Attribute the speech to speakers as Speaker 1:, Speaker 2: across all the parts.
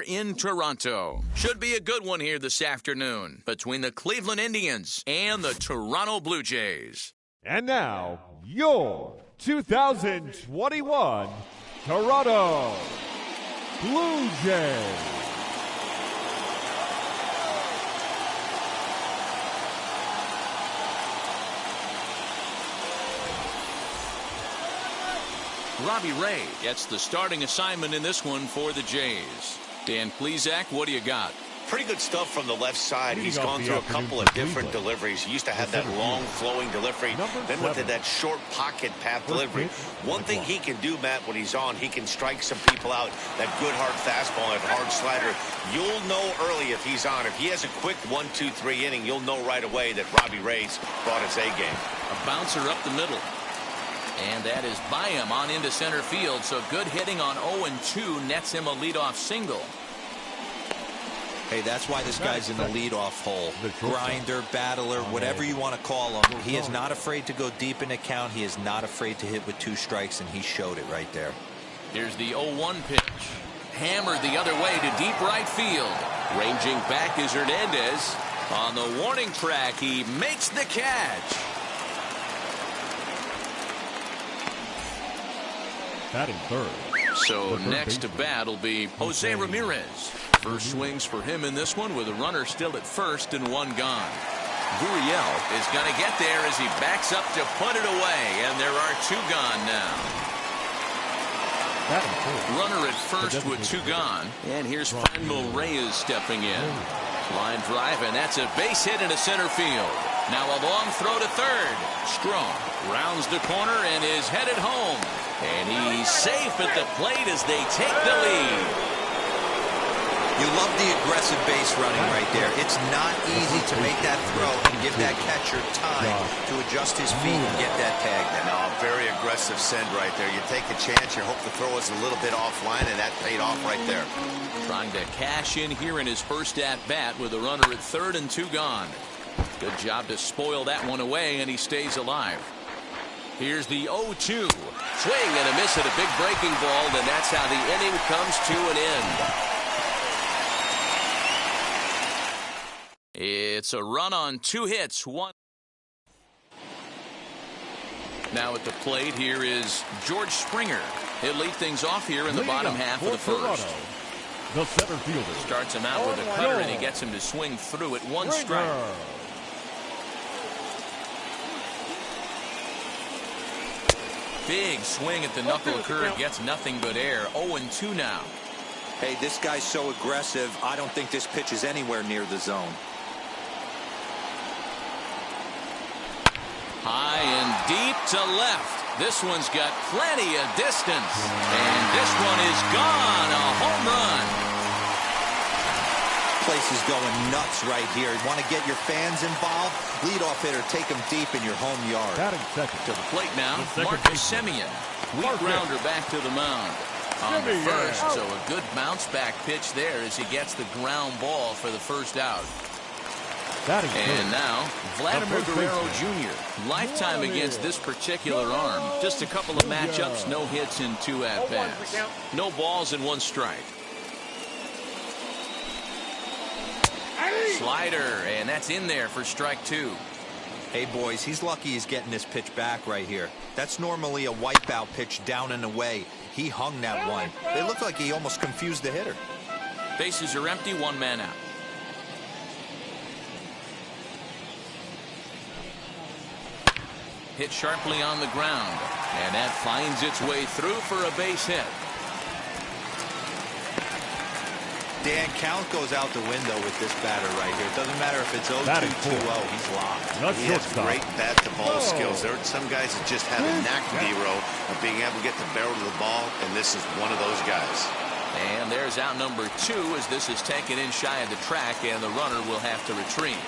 Speaker 1: here in Toronto. Should be a good one here this afternoon between the Cleveland Indians and the Toronto Blue Jays.
Speaker 2: And now, your 2021 Toronto Blue Jays.
Speaker 1: Robbie Reyes gets the starting assignment in this one for the Jays. Dan Plesac, what do you got?
Speaker 3: Pretty good stuff from the left side. He's gone through a couple of different deliveries. He used to have that long flowing delivery, then went to that short pocket path delivery. One thing he can do, Matt, when he's on, he can strike some people out. That good hard fastball, that hard slider. You'll know early if he's on. If he has a quick 1-2-3 inning, you'll know right away that Robbie Reyes brought his A game.
Speaker 1: A bouncer up the middle. And that is by him on into center field. So good hitting on 0-2 nets him a leadoff single.
Speaker 4: Hey, that's why this guy's in the leadoff hole. Grinder, battler, whatever you want to call him. He is not afraid to go deep in the count. He is not afraid to hit with 2 strikes, and he showed it right there.
Speaker 1: Here's the 0-1 pitch. Hammered the other way to deep right field. Ranging back is Hernandez. On the warning track, he makes the catch.
Speaker 2: Batting third.
Speaker 1: So next to bat will be Jose Ramirez. First swings for him in this one with a runner still at first and 1 gone. Gurriel is going to get there as he backs up to put it away, and there are 2 gone now. Runner at first with 2 gone, and here's Franmil Reyes stepping in. Line drive, and that's a base hit into center field. Now a long throw to third. Strong rounds the corner and is headed home. And he's safe at the plate as they take the lead.
Speaker 4: You love the aggressive base running right there. It's not easy to make that throw and give that catcher time to adjust his feet and get that tag there.
Speaker 3: No, very aggressive send right there. You take a chance, you hope the throw is a little bit offline, and that paid off right there.
Speaker 1: Trying to cash in here in his first at-bat with a runner at third and 2 gone. Good job to spoil that one away, and he stays alive. Here's the 0-2. Swing and a miss at a big breaking ball, and that's how the inning comes to an end. It's a run on 2 hits. 1. Now at the plate, here is George Springer. He'll lead things off here in the bottom half of the first.
Speaker 2: The center fielder
Speaker 1: starts him out with a cutter, and he gets him to swing through at 1 strike. Big swing at the knuckle curve, gets nothing but air. 0-2 now.
Speaker 4: Hey, this guy's so aggressive, I don't think this pitch is anywhere near the zone.
Speaker 1: High and deep to left. This one's got plenty of distance. And this one is gone. A home run.
Speaker 4: Place is going nuts right here. You want to get your fans involved? Leadoff hitter, take them deep in your home yard.
Speaker 1: To the plate now, Marcus Semien. Weak grounder back to the mound. On the first, so a good bounce back pitch there as he gets the ground ball for the first out. And now, Vladimir Guerrero Jr. Lifetime against this particular arm. Just a couple of matchups, no hits in 2 at-bats. No balls and 1 strike. Slider, and that's in there for strike 2.
Speaker 4: Hey, boys, he's lucky he's getting this pitch back right here. That's normally a wipeout pitch down and away. He hung that one. It looked like he almost confused the hitter.
Speaker 1: Bases are empty, 1 man out. Hit sharply on the ground, and that finds its way through for a base hit.
Speaker 4: Dan, count goes out the window with this batter right here. It doesn't matter if it's 0-2, 2-0, he's locked.
Speaker 3: He has great bat-to-ball skills. There are some guys that just have a knack, Dero, of being able to get the barrel of the ball, and this is one of those guys.
Speaker 1: And there's out number 2 as this is taken in shy of the track, and the runner will have to retreat.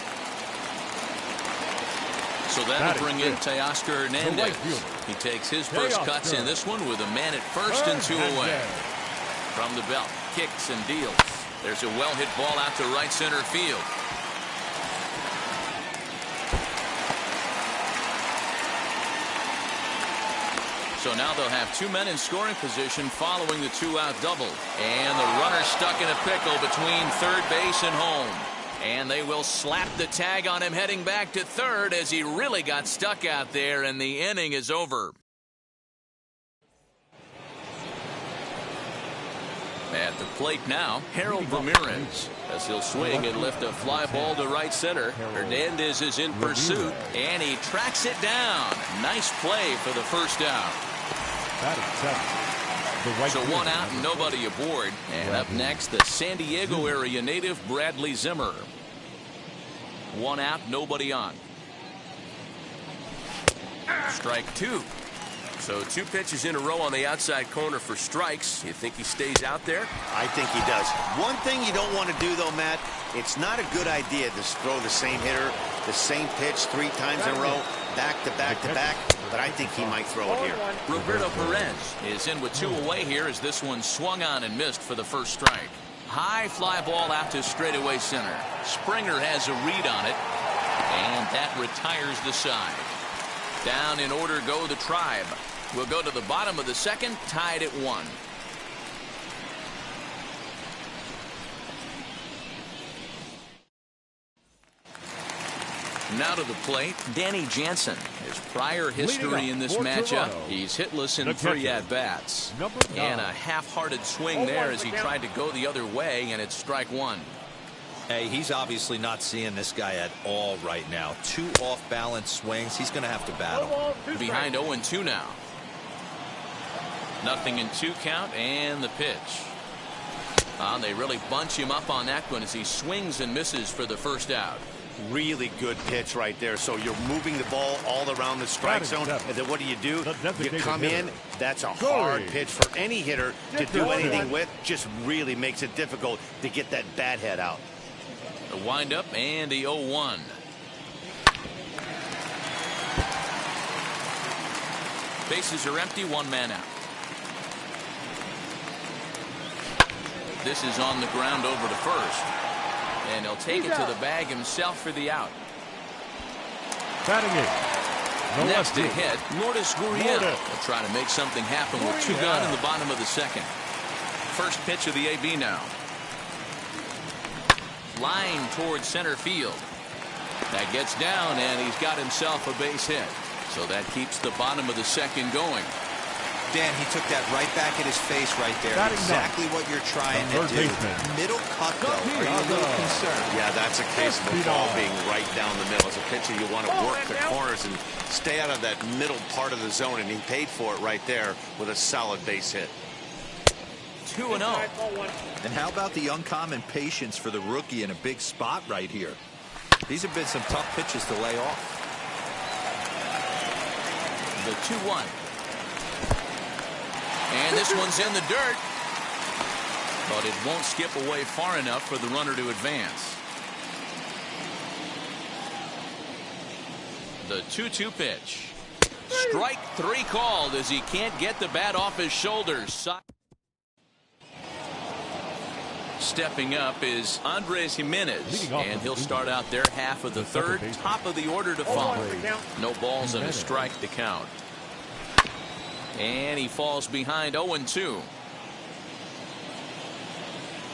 Speaker 1: So that'll bring in Teoscar Hernandez. He takes his first cuts in this one with a man at first and 2 away. From the belt, kicks and deals. There's a well-hit ball out to right center field. So now they'll have 2 men in scoring position following the 2-out double. And the runner stuck in a pickle between third base and home. And they will slap the tag on him heading back to third as he really got stuck out there, and the inning is over. At the plate now, Harold Ramirez, as he'll swing and lift a fly ball to right center. Hernandez is in pursuit, and he tracks it down. Nice play for the first out. So 1 out and nobody aboard. And up next, the San Diego area native Bradley Zimmer. 1 out, nobody on. Strike 2. So 2 pitches in a row on the outside corner for strikes. You think he stays out there?
Speaker 3: I think he does. One thing you don't want to do, though, Matt, it's not a good idea to throw the same hitter, the same pitch 3 times in a row, back to back to back, but I think he might throw it here.
Speaker 1: Roberto Perez is in with 2 away here as this one swung on and missed for the first strike. High fly ball out to straightaway center. Springer has a read on it, and that retires the side. Down in order go the Tribe. We'll go to the bottom of the second, tied at 1. Now to the plate, Danny Jansen. His prior history in this matchup, he's hitless in 3 at-bats. And a half-hearted swing there as he tried to go the other way, and it's strike 1.
Speaker 4: Hey, he's obviously not seeing this guy at all right now. 2 off-balance swings. He's going to have to battle.
Speaker 1: Behind 0-2 now. Nothing in 2 count, and the pitch. They really bunch him up on that one as he swings and misses for the first out.
Speaker 3: Really good pitch right there. So you're moving the ball all around the strike zone, and then what do? You come in. That's a hard pitch for any hitter to do anything with. Just really makes it difficult to get that bat head out.
Speaker 1: The windup and the 0-1. Bases are empty, 1 man out. This is on the ground over to first. And he'll take it to the bag himself for the out.
Speaker 2: Batting it.
Speaker 1: Next to hit, Lourdes Gurriel will try to make something happen with 2 gone in the bottom of the second. First pitch of the AB now. Line towards center field. That gets down, and he's got himself a base hit. So that keeps the bottom of the second going.
Speaker 4: Dan, he took that right back at his face right there. Exactly what you're trying to do. Middle cut, though. Are you a little concerned?
Speaker 3: Yeah, that's a case of a ball being right down the middle. As a pitcher, you want to work the corners and stay out of that middle part of the zone, and he paid for it right there with a solid base hit.
Speaker 1: 2-0.
Speaker 4: And how about the uncommon patience for the rookie in a big spot right here? These have been some tough pitches to lay off.
Speaker 1: The 2-1. And this one's in the dirt. But it won't skip away far enough for the runner to advance. The 2-2 pitch. Strike 3 called as he can't get the bat off his shoulders. Stepping up is Andres Jimenez, and he'll start out there half of the third, top of the order to follow. No balls and a strike to count. And he falls behind 0-2.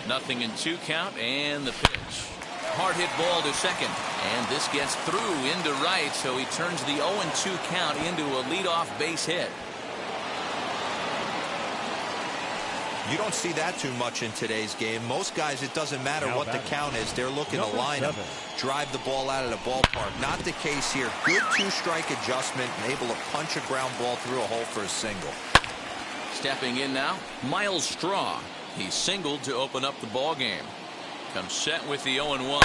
Speaker 1: Nothing in 2 count, and the pitch. Hard hit ball to second, and this gets through into right, so he turns the 0-2 count into a leadoff base hit.
Speaker 4: You don't see that too much in today's game. Most guys, it doesn't matter what the count is. They're looking to line them, drive the ball out of the ballpark. Not the case here. Good 2-strike adjustment and able to punch a ground ball through a hole for a single.
Speaker 1: Stepping in now, Miles Straw. He singled to open up the ball game. Comes set with the 0-1.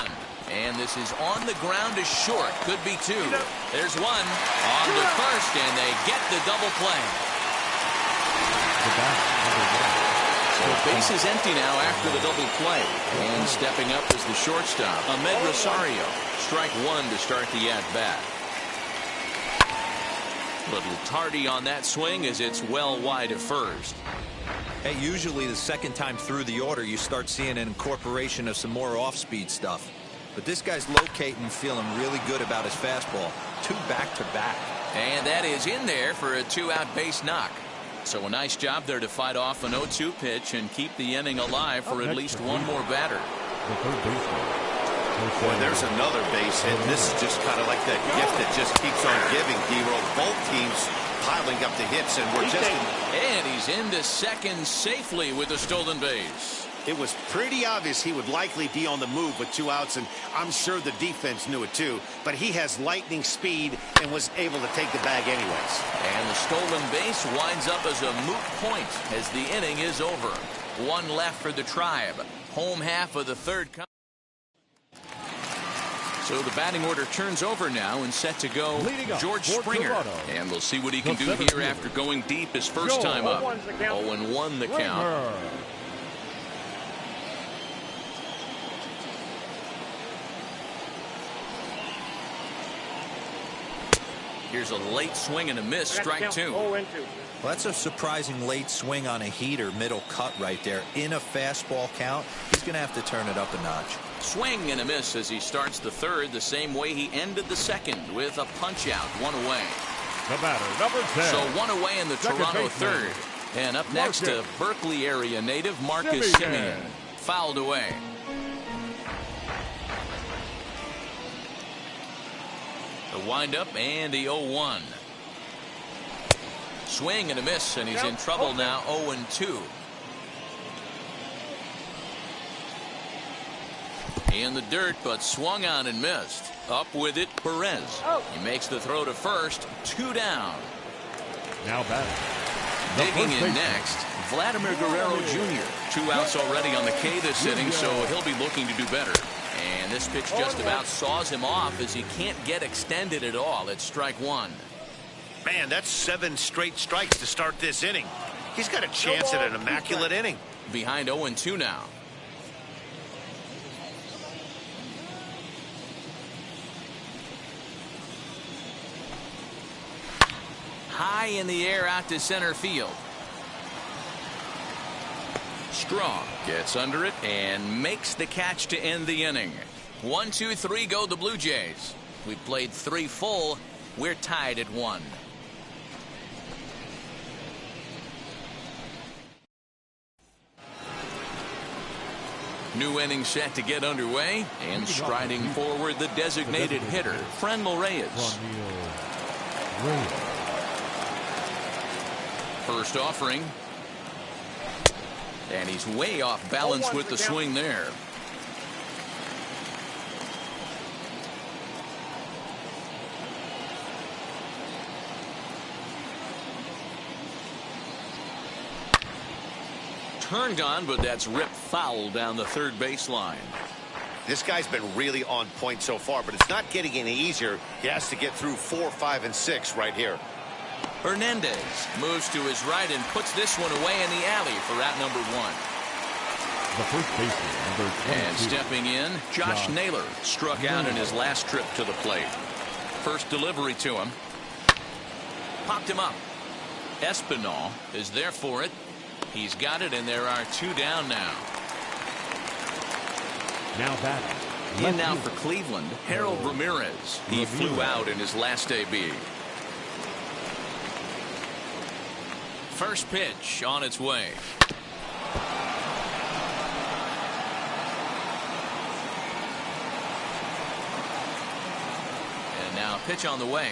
Speaker 1: And this is on the ground to short. Could be 2. There's 1 on to first, and they get the double play. So base is empty now after the double play. And stepping up is the shortstop, Ahmed Rosario. Strike 1 to start the at-bat. Little tardy on that swing as it's well wide of first.
Speaker 4: Hey, usually the second time through the order, you start seeing an incorporation of some more off-speed stuff. But this guy's locating, feeling really good about his fastball. 2 back-to-back.
Speaker 1: And that is in there for a 2-out base knock. So a nice job there to fight off an 0-2 pitch and keep the inning alive for at least one more batter.
Speaker 2: The third baseman.
Speaker 3: Boy, there's another base hit. This is just kind of like that gift that just keeps on giving, D-Roll. Both teams piling up the hits, and we're just...
Speaker 1: And he's into second safely with a stolen base.
Speaker 3: It was pretty obvious he would likely be on the move with 2 outs, and I'm sure the defense knew it too. But he has lightning speed and was able to take the bag anyways.
Speaker 1: And the stolen base winds up as a moot point as the inning is over. One left for the Tribe. Home half of the third. So the batting order turns over now and set to go George Springer. And we'll see what he can do here after going deep his first time up. 0-1 the count. Here's a late swing and a miss, strike 2.
Speaker 4: Well, that's a surprising late swing on a heater, middle cut right there. In a fastball count, he's going to have to turn it up a notch.
Speaker 1: Swing and a miss as he starts the third the same way he ended the second with a punch out, 1 away.
Speaker 2: The batter, number 10.
Speaker 1: So 1 away in the Toronto third. And up next, a Berkeley area native, Marcus Semien. Fouled away. The windup and the 0-1. Swing and a miss, and he's in trouble now, 0-2. In the dirt, but swung on and missed. Up with it, Reyes. He makes the throw to first, 2 down.
Speaker 2: Now batting.
Speaker 1: Digging in next, Vladimir Guerrero Jr. 2 outs already on the K this inning, so he'll be looking to do better. And this pitch just about saws him off as he can't get extended at all. It's strike 1.
Speaker 3: Man, that's 7 straight strikes to start this inning. He's got a chance at an immaculate inning.
Speaker 1: Behind 0-2 now. High in the air out to center field. Strong gets under it and makes the catch to end the inning. 1, 2, 3 go the Blue Jays. We've played 3 full. We're tied at 1. New inning set to get underway, and striding forward the designated hitter, Franmil Reyes. First offering. And he's way off balance with the swing there. Turned on, but that's ripped foul down the third baseline.
Speaker 3: This guy's been really on point so far, but it's not getting any easier. He has to get through 4, 5, and 6 right here.
Speaker 1: Hernandez moves to his right and puts this one away in the alley for out number 1.
Speaker 2: The first baseman, number 22.
Speaker 1: And stepping in, Josh Naylor struck out in his last trip to the plate. First delivery to him. Popped him up. Espinal is there for it. He's got it, and there are 2 down now.
Speaker 2: Now batting.
Speaker 1: In now for Cleveland, Harold Ramirez. He flew out in his last AB. First pitch on its way. And now pitch on the way.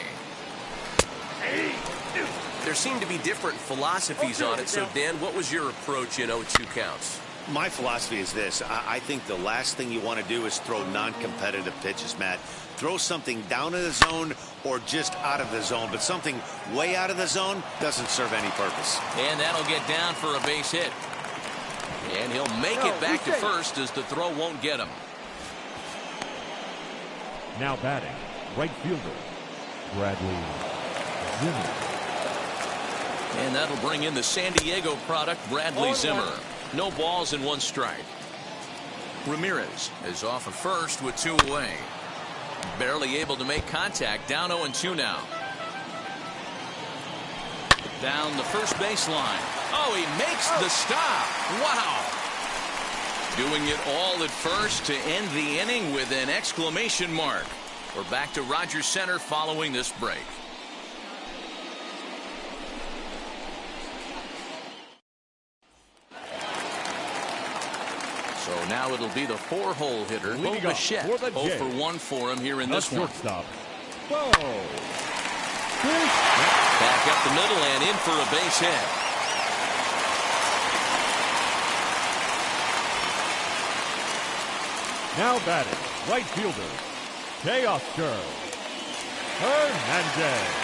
Speaker 5: There seem to be different philosophies on it. So, Dan, what was your approach in 0-2 counts?
Speaker 3: My philosophy is this. I think the last thing you want to do is throw non-competitive pitches, Matt. Throw something down in the zone or just out of the zone, but something way out of the zone doesn't serve any purpose.
Speaker 1: And that'll get down for a base hit. And he'll make it back to first as the throw won't get him.
Speaker 2: Now batting, right fielder, Bradley Zimmer.
Speaker 1: And that'll bring in the San Diego product, Bradley Zimmer. No balls and 1 strike. Ramirez is off of first with 2 away. Barely able to make contact. Down 0-2 now. Down the first baseline. Oh, he makes the stop. Wow. Doing it all at first to end the inning with an exclamation mark. We're back to Rogers Center following this break. So now it'll be the 4-hole hitter, Bo Bichette. 0 for 1 for him here in this one.
Speaker 2: Shortstop.
Speaker 1: Back up the middle and in for a base hit.
Speaker 2: Now batting, right fielder, Teoscar Hernandez.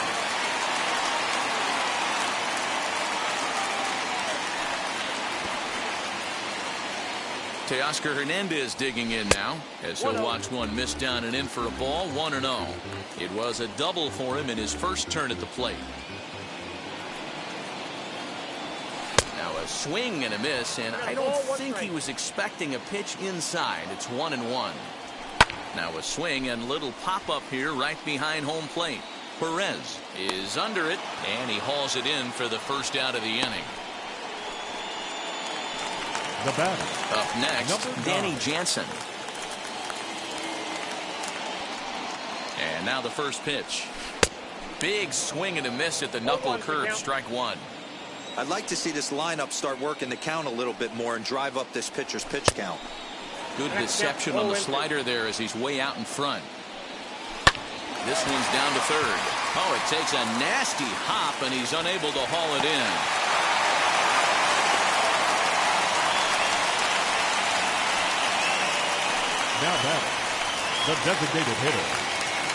Speaker 1: Teoscar Hernandez digging in now as he'll watch one miss down and in for a ball. 1-0. It was a double for him in his first turn at the plate. Now a swing and a miss, and I don't think he was expecting a pitch inside. It's 1-1. Now a swing and little pop up here right behind home plate. Reyes is under it, and he hauls it in for the first out of the inning.
Speaker 2: The batter.
Speaker 1: Up next, Danny Jansen. And now the first pitch. Big swing and a miss at the knuckle curve. Strike one.
Speaker 4: I'd like to see this lineup start working the count a little bit more and drive up this pitcher's pitch count.
Speaker 1: Good deception on the slider there as he's way out in front. This one's down to third. Oh, it takes a nasty hop, and he's unable to haul it in.
Speaker 2: Now batting, the designated hitter,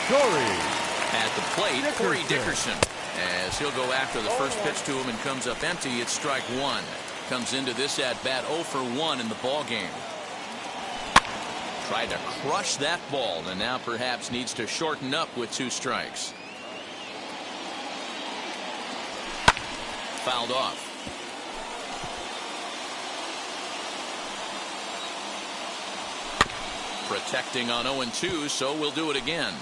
Speaker 2: Corey.
Speaker 1: At the plate, Corey Dickerson. As he'll go after the first pitch to him and comes up empty, it's strike one. Comes into this at-bat 0 for 1 in the ball game. Tried to crush that ball, and now perhaps needs to shorten up with 2 strikes. Fouled off. Protecting on 0-2, so we'll do it again.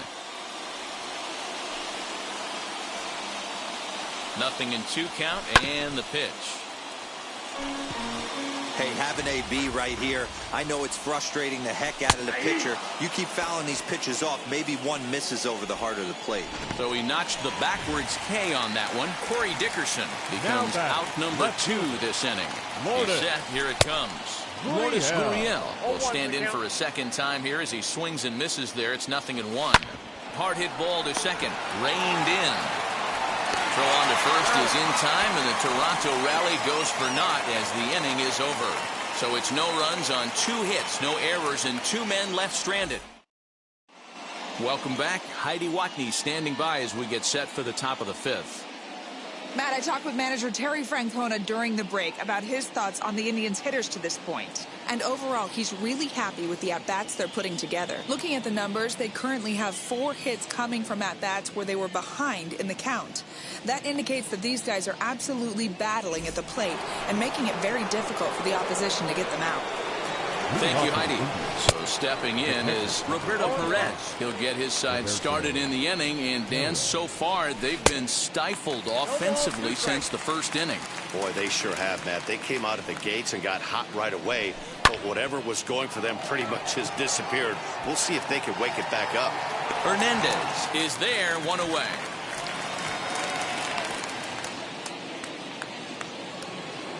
Speaker 1: Nothing in 2 count, and the pitch.
Speaker 4: Hey, have an AB right here. I know it's frustrating the heck out of the pitcher. You keep fouling these pitches off, maybe one misses over the heart of the plate.
Speaker 1: So he notched the backwards K on that one. Corey Dickerson becomes out number 2 this inning. He's set, here it comes. Lourdes Gurriel will stand in for a second time here as he swings and misses there. It's 0-1. Hard hit ball to second. Reined in. Throw on to first is in time, and the Toronto rally goes for naught as the inning is over. So it's no runs on 2 hits, no errors, and 2 men left stranded. Welcome back. Heidi Watney standing by as we get set for the top of the 5th.
Speaker 6: Matt, I talked with manager Terry Francona during the break about his thoughts on the Indians' hitters to this point. And overall, he's really happy with the at-bats they're putting together. Looking at the numbers, they currently have 4 hits coming from at-bats where they were behind in the count. That indicates that these guys are absolutely battling at the plate and making it very difficult for the opposition to get them out.
Speaker 1: Thank you, Heidi. So stepping in is Roberto Perez. He'll get his side started in the inning, and Dan, so far they've been stifled offensively since the first inning.
Speaker 3: Boy, they sure have, Matt. They came out of the gates and got hot right away, but whatever was going for them pretty much has disappeared. We'll see if they can wake it back up.
Speaker 1: Hernandez is there, 1 away.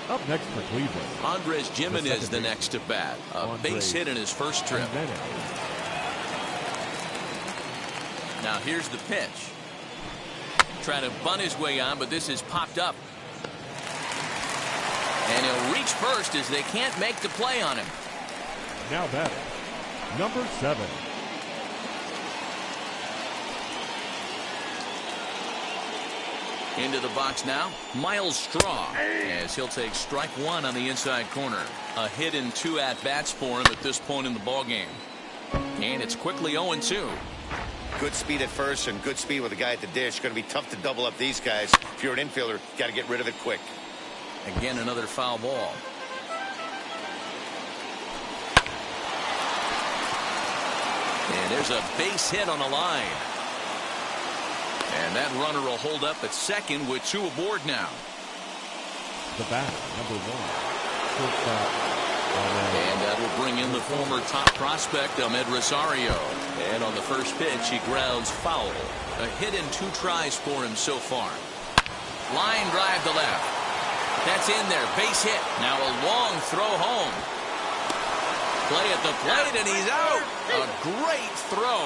Speaker 2: Up next for Cleveland,
Speaker 1: Jimenez the next to bat. A base hit in his first trip. Now here's the pitch. Trying to bunt his way on, but this is popped up. And he'll reach first as they can't make the play on him.
Speaker 2: Now batting, number 7.
Speaker 1: Into the box now, Miles Straw, as he'll take strike 1 on the inside corner. A hit in 2 at-bats for him at this point in the ballgame. And it's quickly 0-2.
Speaker 3: Good speed at first and good speed with the guy at the dish. Going to be tough to double up these guys. If you're an infielder, got to get rid of it quick.
Speaker 1: Again, another foul ball. And there's a base hit on the line. And that runner will hold up at second with 2 aboard now.
Speaker 2: The batter, number 1.
Speaker 1: And that will bring in the former top prospect, Ahmed Rosario. And on the first pitch, he grounds foul. A hit in 2 tries for him so far. Line drive to left. That's in there. Base hit. Now a long throw home. play at the plate, and he's out. A great throw.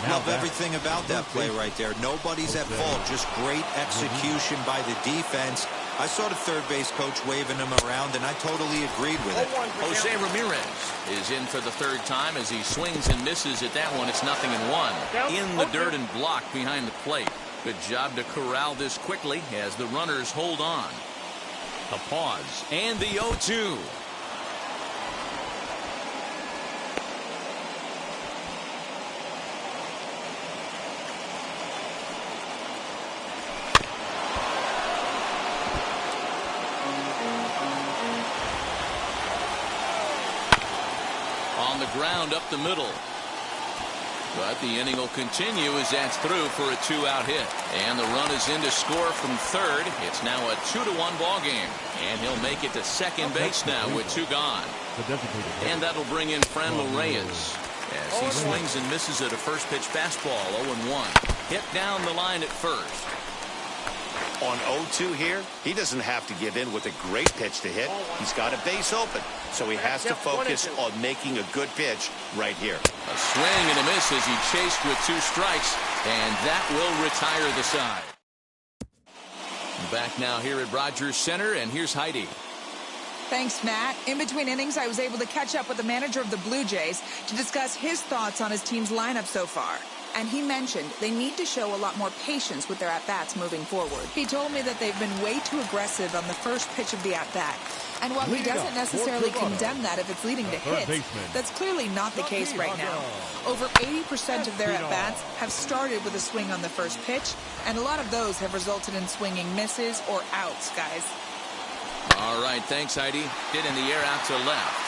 Speaker 4: Love everything about that play right there. Nobody's at fault, just great execution by the defense. I saw the third base coach waving him around, and I totally agreed with it.
Speaker 1: Jose Ramirez is in for the third time as he swings and misses at that one. It's 0-1. In the dirt and blocked behind the plate. Good job to corral this quickly as the runners hold on. A pause and the 0-2. On the ground up the middle. But the inning will continue as that's through for a 2-out hit. And the run is in to score from third. It's now a 2-1 ball game. And he'll make it to second base now with 2 gone. And that'll bring in Franmil Reyes as he swings and misses at a first pitch fastball. 0-1. Hit down the line at first.
Speaker 3: On 0-2 here, he doesn't have to give in with a great pitch to hit. He's got a base open, so he has to focus on making a good pitch right here.
Speaker 1: A swing and a miss as he chased with 2 strikes, and that will retire the side. Back now here at Rogers Center, and here's Heidi.
Speaker 6: Thanks, Matt. In between innings, I was able to catch up with the manager of the Blue Jays to discuss his thoughts on his team's lineup so far. And he mentioned they need to show a lot more patience with their at-bats moving forward. He told me that they've been way too aggressive on the first pitch of the at-bat. And while he doesn't necessarily condemn that if it's leading to hits, that's clearly not the case right now. Over 80% of their at-bats have started with a swing on the first pitch, and a lot of those have resulted in swinging misses or outs, guys.
Speaker 1: All right, thanks, Heidi. Hit in the air out to left.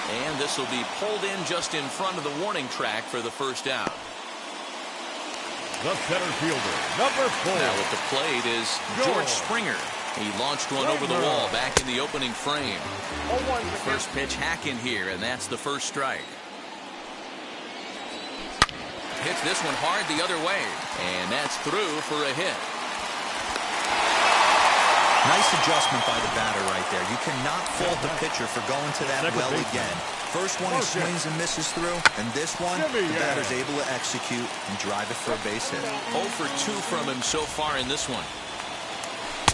Speaker 1: And this will be pulled in just in front of the warning track for the first out.
Speaker 2: The center fielder, number 4.
Speaker 1: Now at the plate is George Springer. He launched one over the wall back in the opening frame. First pitch hack in here, and that's the first strike. Hits this one hard the other way, and that's through for a hit.
Speaker 4: Nice adjustment by the batter right there. You cannot fault the pitcher for going to that well again. First one he swings and misses through, and this one, the batter's able to execute and drive it for a base hit.
Speaker 1: 0 for 2 from him so far in this one.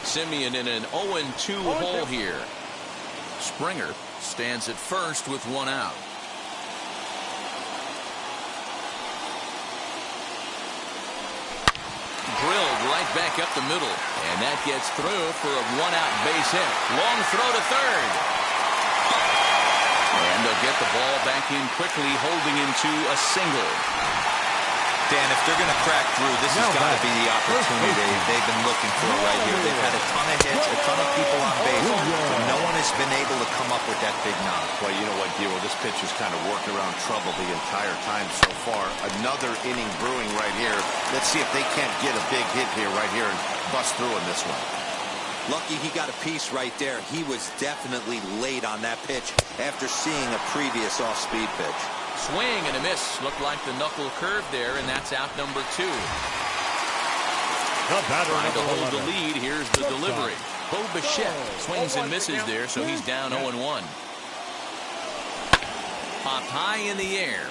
Speaker 1: Semien in an 0-2 hole here. Springer stands at first with 1 out. Drilled right back up the middle, and that gets through for a 1-out base hit. Long throw to third. And they'll get the ball back in quickly, holding into a single.
Speaker 4: Dan, if they're going to crack through, this has got to be the opportunity they've been looking for right here. They've had a ton of hits, a ton of people on base, but no one has been able to come up with that big knock.
Speaker 3: Well, you know what, Giro, this pitcher's kind of worked around trouble the entire time so far. Another inning brewing right here. Let's see if they can't get a big hit here right here and bust through in this one.
Speaker 4: Lucky he got a piece right there. He was definitely late on that pitch after seeing a previous off-speed pitch.
Speaker 1: Swing and a miss. Looked like the knuckle curve there, and that's out number 2. Trying to hold the lead. Here's the delivery. Bo Bichette swings and misses there, so he's down 0-1. Popped high in the air.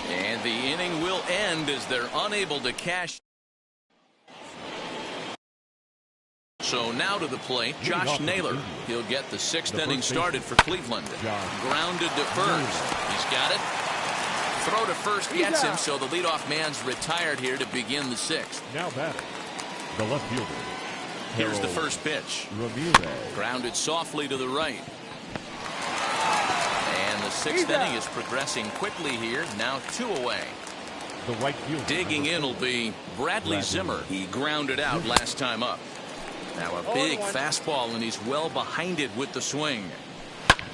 Speaker 1: And the inning will end as they're unable to cash. So now to the plate, Josh Naylor. He'll get the 6th inning started for Cleveland. Grounded to first. He's got it. Throw to first gets him, so the leadoff man's retired here to begin the 6th.
Speaker 2: Now batting, the left fielder.
Speaker 1: Here's the first pitch.
Speaker 2: Ramirez.
Speaker 1: Grounded softly to the right. And the 6th inning is progressing quickly here. Now 2 away.
Speaker 2: The right fielder.
Speaker 1: Digging in will be Bradley Zimmer. He grounded out last time up. Now a big fastball, and he's well behind it with the swing.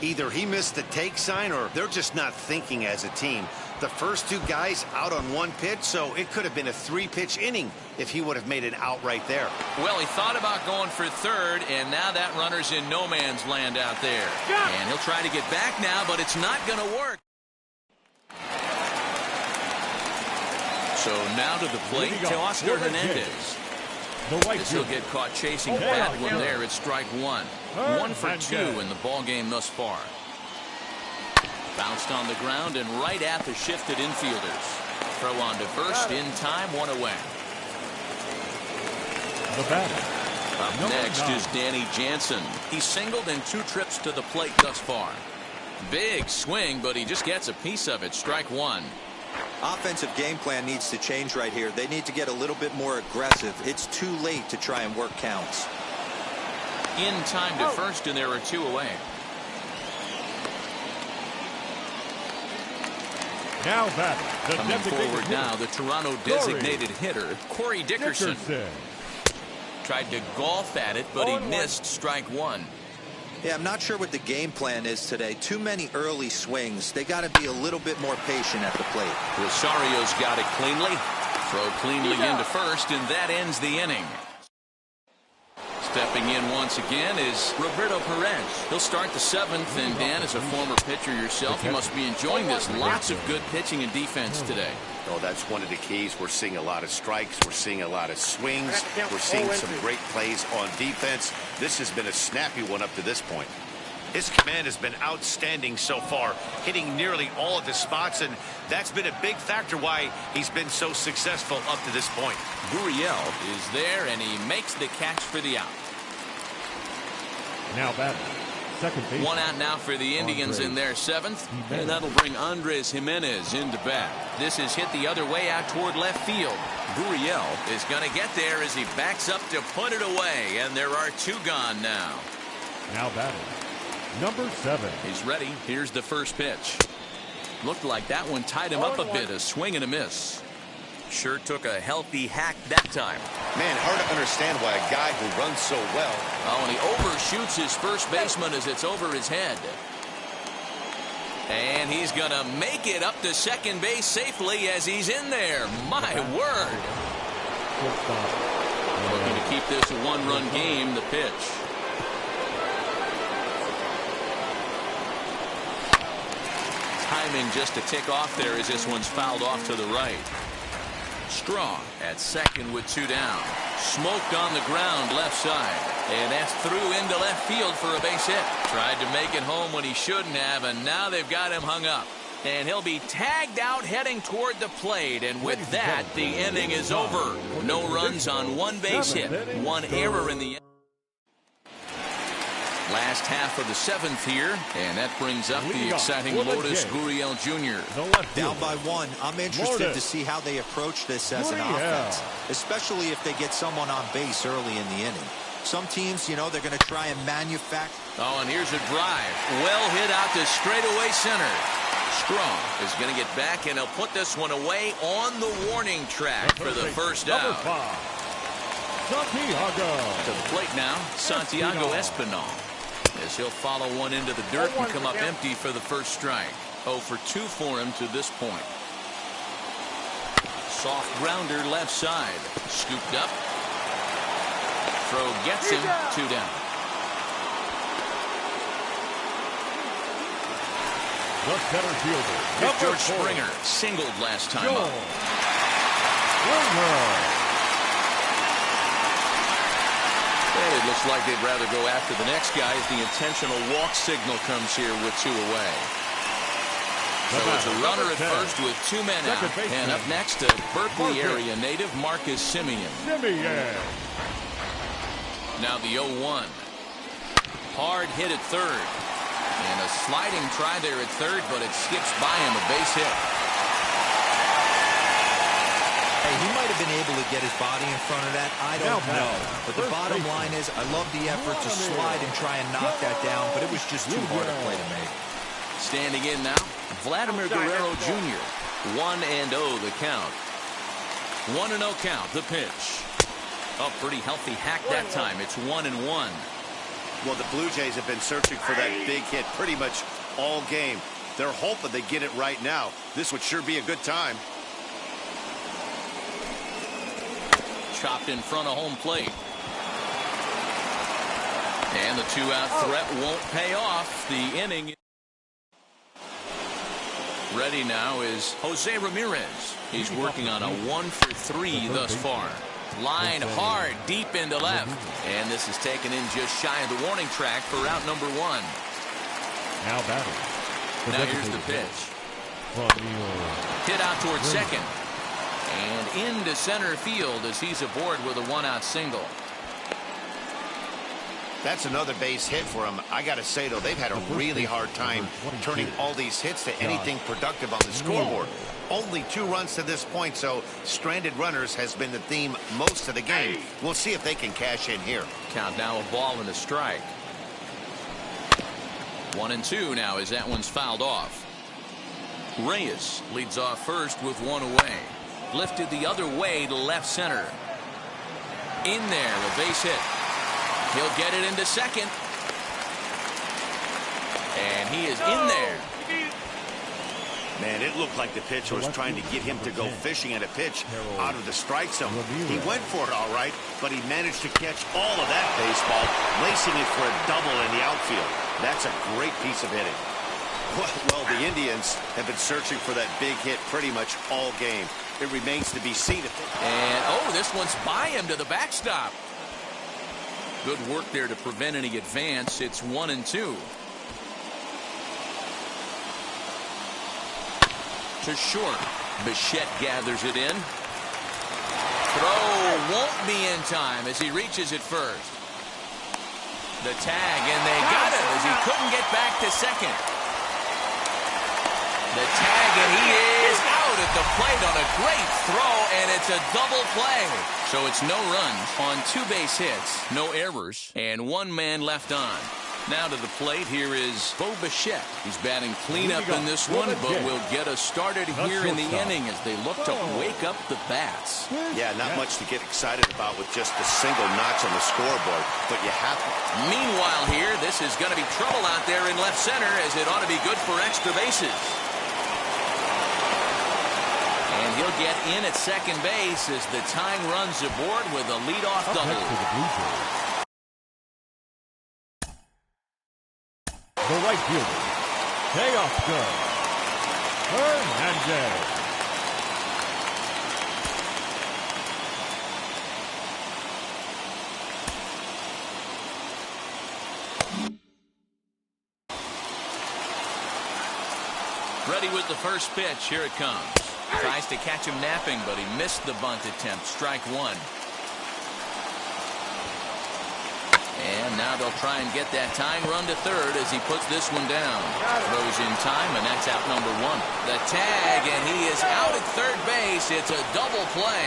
Speaker 3: Either he missed the take sign or they're just not thinking as a team. The first 2 guys out on 1 pitch, so it could have been a 3-pitch inning if he would have made an out right there.
Speaker 1: Well, he thought about going for third, and now that runner's in no man's land out there. And he'll try to get back now, but it's not going to work. So now to the plate, Teoscar Hernandez. He'll get caught chasing a bad one there. It's strike one. 1 for 2 in the ball game thus far. Bounced on the ground and right at the shifted infielders. Throw on to first in time, 1 away.
Speaker 2: The batter.
Speaker 1: Up next is Danny Jansen. He's singled in 2 trips to the plate thus far. Big swing, but he just gets a piece of it. Strike one.
Speaker 4: Offensive game plan needs to change right here. They need to get a little bit more aggressive. It's too late to try and work counts.
Speaker 1: In time to first, and there are 2 away.
Speaker 2: Now batting.
Speaker 1: Coming forward now, the Toronto designated hitter, Corey Dickerson. Tried to golf at it, but he missed strike one.
Speaker 4: Yeah, I'm not sure what the game plan is today. Too many early swings. They got to be a little bit more patient at the plate.
Speaker 1: Rosario's got it cleanly. Throw cleanly into first, and that ends the inning. Stepping in once again is Roberto Perez. He'll start the 7th, and Dan, as a former pitcher yourself, you must be enjoying this. Lots of good pitching and defense today.
Speaker 3: Oh, that's one of the keys. We're seeing a lot of strikes. We're seeing a lot of swings. We're seeing some great plays on defense. This has been a snappy one up to this point. His command has been outstanding so far, hitting nearly all of the spots, and that's been a big factor why he's been so successful up to this point.
Speaker 1: Gurriel is there, and he makes the catch for the out.
Speaker 2: Now batting. Second base.
Speaker 1: 1 out now for the Indians in their 7th, and that'll bring Andres Jimenez into bat. This is hit the other way out toward left field. Gurriel is going to get there as he backs up to put it away, and there are 2 gone now.
Speaker 2: Now batting. Number 7.
Speaker 1: He's ready. Here's the first pitch. Looked like that one tied him up a bit. A swing and a miss. Sure took a healthy hack that time.
Speaker 3: Man, hard to understand why a guy who runs so well.
Speaker 1: Oh, and he overshoots his first baseman as it's over his head. And he's going to make it up to second base safely as he's in there. My word. Looking to keep this a 1-run game. The pitch. Timing just a tick off there as this one's fouled off to the right. Strong at second with 2 down. Smoked on the ground left side. And that's through into left field for a base hit. Tried to make it home when he shouldn't have, and now they've got him hung up. And he'll be tagged out heading toward the plate, and with that, the inning is over. No runs on 1 base hit. 1 error in the last half of the 7th here, and that brings up the exciting Lourdes Gurriel Jr.
Speaker 4: Down by 1. I'm interested to see how they approach this as an offense, especially if they get someone on base early in the inning. Some teams, you know, they're going to try and manufacture.
Speaker 1: Oh, and here's a drive. Well hit out to straightaway center. Strong is going to get back, and he'll put this one away on the warning track for the first out.
Speaker 2: Santiago.
Speaker 1: To the plate now, Santiago Espinal. As he'll follow one into the dirt and come up empty for the first strike. 0 for 2 for him to this point. Soft grounder left side. Scooped up. Throw gets him. 2 down.
Speaker 2: The center fielder.
Speaker 1: George Springer singled last time up. It looks like they'd rather go after the next guy as the intentional walk signal comes here with 2 away. So it's a runner at first with 2 men out. And up next, a Berkeley area native, Marcus Semien. Now the 0-1. Hard hit at third. And a sliding try there at third, but it skips by him, a base hit.
Speaker 4: Hey, he might have been able to get his body in front of that. I don't know. But the bottom line is, I love the effort to slide and try and knock that down, but it was just too hard a play to make.
Speaker 1: Standing in now, Vladimir Guerrero Jr. 1-0 the count. 1-0 count, the pitch. A pretty healthy hack that time. It's 1-1.
Speaker 3: Well, the Blue Jays have been searching for that big hit pretty much all game. They're hoping they get it right now. This would sure be a good time.
Speaker 1: Chopped in front of home plate. And the 2-out threat won't pay off. The inning. Ready now is Jose Ramirez. He's working on a 1 for 3 thus far. Line hard deep into left. And this is taken in just shy of the warning track for route number 1.
Speaker 2: Now batting.
Speaker 1: Now here's the pitch. Hit out towards second. And into center field as he's aboard with a 1-out single.
Speaker 3: That's another base hit for him. I got to say, though, they've had a really hard time turning all these hits to anything productive on the scoreboard. Only 2 runs to this point, so stranded runners has been the theme most of the game. We'll see if they can cash in here.
Speaker 1: Count now a ball and a strike. 1-2 now as that one's fouled off. Reyes leads off first with 1 away. Lifted the other way to left center. In there, a base hit. He'll get it into second. And he is in there.
Speaker 3: Man, it looked like the pitcher was trying to get him to go fishing at a pitch out of the strike zone. He went for it all right, but he managed to catch all of that baseball, lacing it for a double in the outfield. That's a great piece of hitting. Well, the Indians have been searching for that big hit pretty much all game. It remains to be seen.
Speaker 1: And, this one's by him to the backstop. Good work there to prevent any advance. It's 1-2. To short. Bichette gathers it in. Throw won't be in time as he reaches it first. The tag, and they got him as he couldn't get back to second. The tag, and he is out at the plate on a great throw, and it's a double play. So it's no runs on 2 base hits, no errors, and 1 man left on. Now to the plate, here is Bichette. He's batting cleanup in this one, but will get us started here in the inning as they look to wake up the bats.
Speaker 3: Yeah, not much to get excited about with just a single notch on the scoreboard, but you have to.
Speaker 1: Meanwhile here, this is going to be trouble out there in left center as it ought to be good for extra bases. And he'll get in at second base as the tying runs aboard with a leadoff double.
Speaker 2: The right fielder, Teoscar Hernandez.
Speaker 1: Ready with the first pitch. Here it comes. Tries to catch him napping, but he missed the bunt attempt. Strike 1. And now they'll try and get that tying run to third as he puts this one down. Throws in time, and that's out number 1. The tag, and he is out at third base. It's a double play.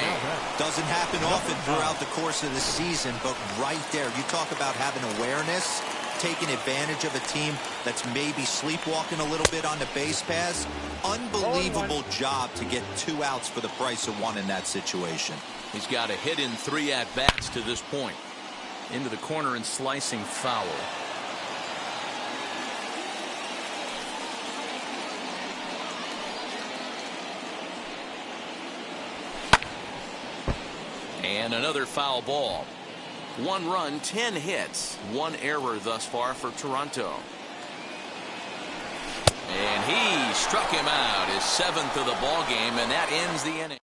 Speaker 4: Doesn't happen often throughout the course of the season, but right there, you talk about having awareness, taking advantage of a team that's maybe sleepwalking a little bit on the base pass. Unbelievable job to get 2 outs for the price of 1 in that situation.
Speaker 1: He's got a hit in 3 at-bats to this point. Into the corner and slicing foul. And another foul ball. 1 run, 10 hits, 1 error thus far for Toronto. And he struck him out, his 7th of the ball game, and that ends the inning.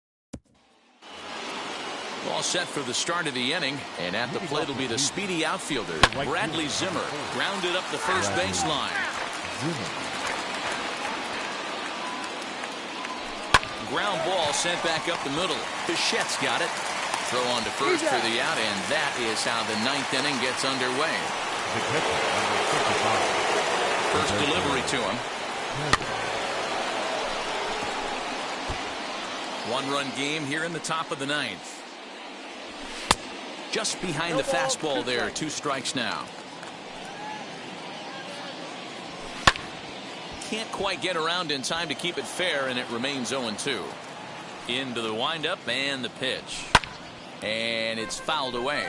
Speaker 1: All set for the start of the inning, and at the plate will be the speedy outfielder, Bradley Zimmer, grounded up the first baseline. Ground ball sent back up the middle. Bichette's got it. Throw on to first for the out, and that is how the 9th inning gets underway. First delivery to him. 1-run game here in the top of the 9th. Just behind the fastball there. 2 strikes now. Can't quite get around in time to keep it fair, and it remains 0-2. Into the windup and the pitch. And it's fouled away.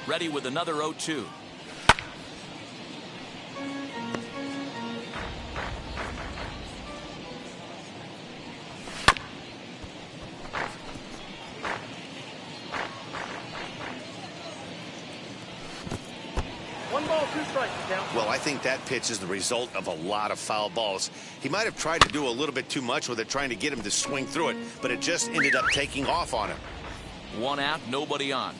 Speaker 1: Ready with another 0-2.
Speaker 3: Well, I think that pitch is the result of a lot of foul balls. He might have tried to do a little bit too much with it, trying to get him to swing through it, but it just ended up taking off on him.
Speaker 1: One out, nobody on.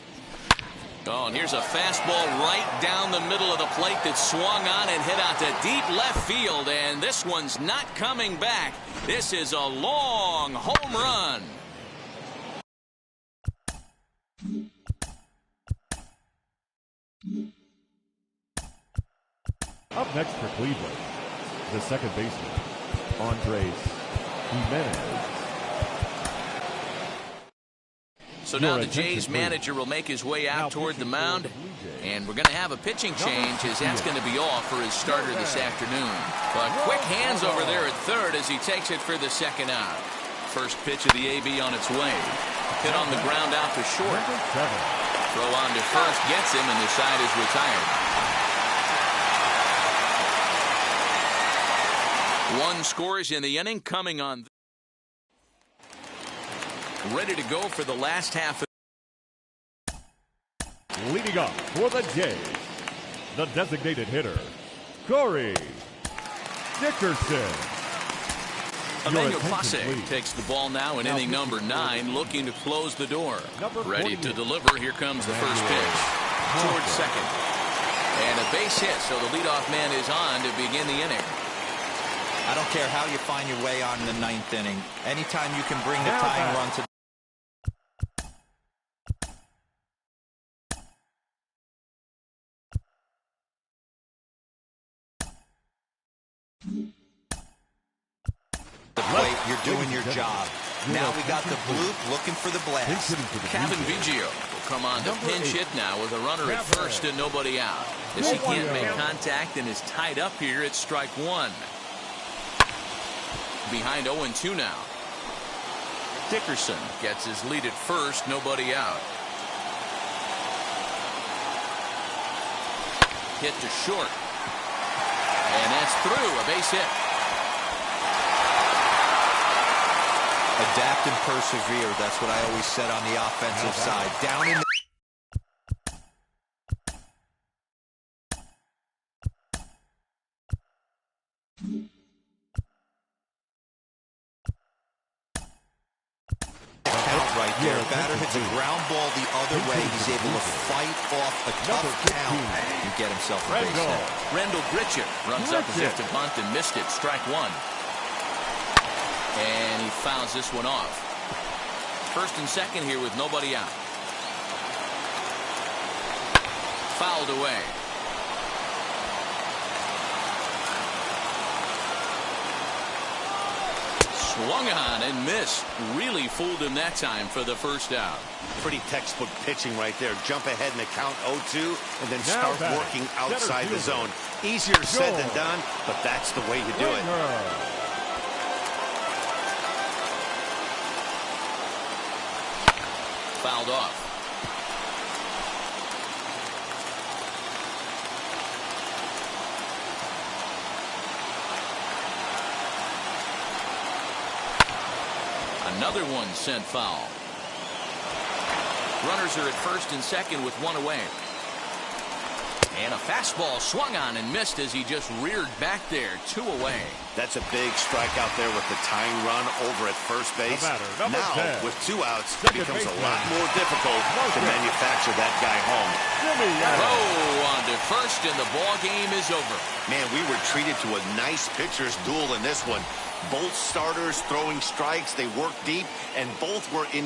Speaker 1: Oh, and here's a fastball right down the middle of the plate that swung on and hit out to deep left field, and this one's not coming back. This is a long home run.
Speaker 2: Up next for Cleveland, the second baseman, Jimenez.
Speaker 1: So now the Jays manager will make his way out toward the mound, and we're going to have a pitching change as that's going to be off for his starter this afternoon. But quick hands over there at third as he takes it for the second out. First pitch of the AB on its way. Hit on the ground out to short. Throw on to first gets him, and the side is retired. One scores in the inning coming on. Ready to go for the last half.
Speaker 2: Leading up for the Jays, the designated hitter, Corey Dickerson.
Speaker 1: Emmanuel Passe takes the ball now in inning number 9, looking to close the door. Ready to deliver. Here comes the first pitch. Towards second. And a base hit, so the leadoff man is on to begin the inning.
Speaker 4: I don't care how you find your way on in the 9th inning. Anytime you can bring the tying run to the plate, you're doing your job. Now we got the bloop looking for the blast.
Speaker 1: Kevin Biggio will come on to pinch hit now with a runner at first and nobody out. As he can't make contact and is tied up here at strike one. Behind 0-2 now. Dickerson gets his lead at first, nobody out. Hit to short. And that's through, a base hit.
Speaker 4: Adapt and persevere. That's what I always said on the offensive side. Down in the right there. A batter hits a ground ball the other way. He's able to fight off a tough count and get himself a base hit.
Speaker 1: Rendell Gritchick runs up as if to bunt and missed it. Strike one. And he fouls this one off. First and second here with nobody out. Fouled away. Swung on and missed. Really fooled him that time for the first out.
Speaker 3: Pretty textbook pitching right there. Jump ahead in the count 0-2 and then start working outside the zone. Easier said than done, but that's the way you do it.
Speaker 1: Fouled off. Another one sent foul. Runners are at first and second with one away. And a fastball swung on and missed as he just reared back there. 2 away.
Speaker 3: That's a big strikeout there with the tying run over at first base. Now,
Speaker 2: 10.
Speaker 3: with 2 outs, it becomes a lot more difficult to manufacture that guy home.
Speaker 1: Throw on to first, and the ball game is over.
Speaker 3: Man, we were treated to a nice pitcher's duel in this one. Both starters throwing strikes. They worked deep, and both were in